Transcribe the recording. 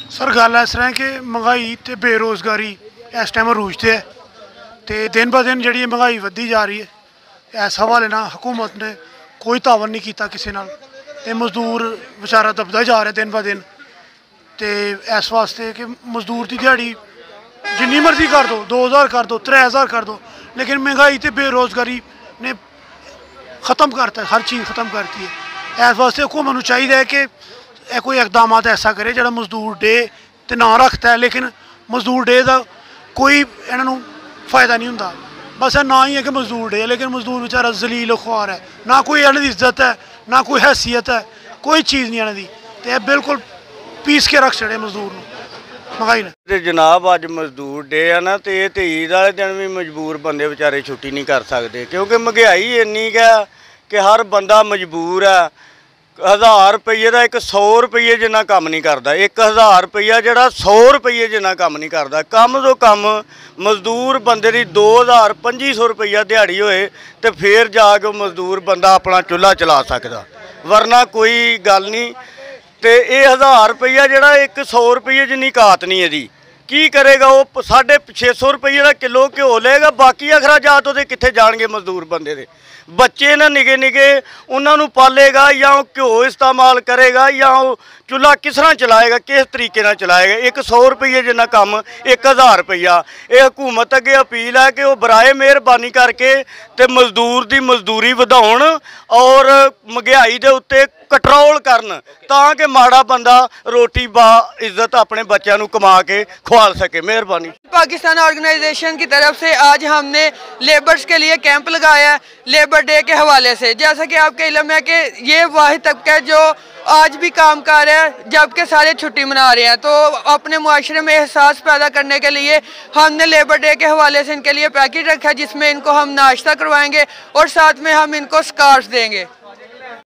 Sir गल इस तरह कि महंगाई तो बेरोज़गारी इस टाइम अरूज ते है तो दिन ब दिन जी महंगाई वधी जा रही है। इस हवाले ना हुकूमत ने कोई तावन नहीं किया किसी नाल ते मजदूर बेचारा दबदा जा रहा दिन ब दिन। तो इस वास्ते कि मजदूर की दिहाड़ी जिन्नी मर्जी कर दो 2000 कर दो 3000 कर दो, लेकिन महंगाई तो बेरोज़गारी ने ख़त्म करता है, हर चीज़ ख़त्म करती है। इस वास्ते हुकूमत को चाहिए कि कोई इकदाम ऐसा करे जो मजदूर डे तो ना रखता है, लेकिन मजदूर डे का कोई इन्हों फायदा नहीं होंदा। बस ना ही है कि मजदूर डे, लेकिन मजदूर बेचारा जलील खुआर है, ना कोई इन्हों की इज्जत है ना कोई हैसियत है, कोई चीज़ नहीं इन्हों की। तो बिल्कुल पीस के रख छड़े मजदूर महंगाई ने। जनाब अज मजदूर डे है ना, तो ये ईद वाले दिन भी मजबूर बंदे बेचारे छुट्टी नहीं कर सकते, क्योंकि महंगाई इन्नी है कि हर बंदा मजबूर है। 1000 रुपये का एक 100 रुपये जिन्ना काम नहीं करता, 1000 रुपया जो 100 रुपये जिन्ना काम नहीं करता। कम तो कम मजदूर बंदे की 2000-2500 रुपया दिहाड़ी होए तो फिर जाके मजदूर बंदा अपना चूल्हा चला सकता, वरना कोई गल नहीं। तो ये 1000 रुपया जोड़ा एक 100 रुपये जिन्नी कात नहीं है की करेगा। वो 650 रुपये का किलो घ्यो लेगा, बाकी अखराजात वो कितने जाएंगे मजदूर बंदे दे। बच्चे ना निके निके उन्होंने पालेगा या घ्यो इस्तेमाल करेगा या चूल्हा किस तरह चलाएगा, किस तरीके ना चलाएगा। एक 100 रुपये जिन्ना काम 1000 रुपया। ये हुकूमत अगे अपील है कि वह बराए मेहरबानी करके ते मजदूर की मजदूरी वधाउण और महंगाई के उत्ते कंट्रोल करन, ताकि माड़ा बंदा रोटी बा इज्जत अपने बच्चों को कमा के खुआल सके। मेहरबानी। पाकिस्तान ऑर्गेनाइजेशन की तरफ से आज हमने लेबर्स के लिए कैंप लगाया है लेबर डे के हवाले से। जैसा कि आपके इल्म है कि ये वाहिद तबका है जो आज भी काम कर रहा है जबकि सारे छुट्टी मना रहे हैं। तो अपने मुआशरे में एहसास पैदा करने के लिए हमने लेबर डे के हवाले से इनके लिए पैकेज रखा है, जिसमें इनको हम नाश्ता करवाएंगे और साथ में हम इनको स्कार्फ देंगे।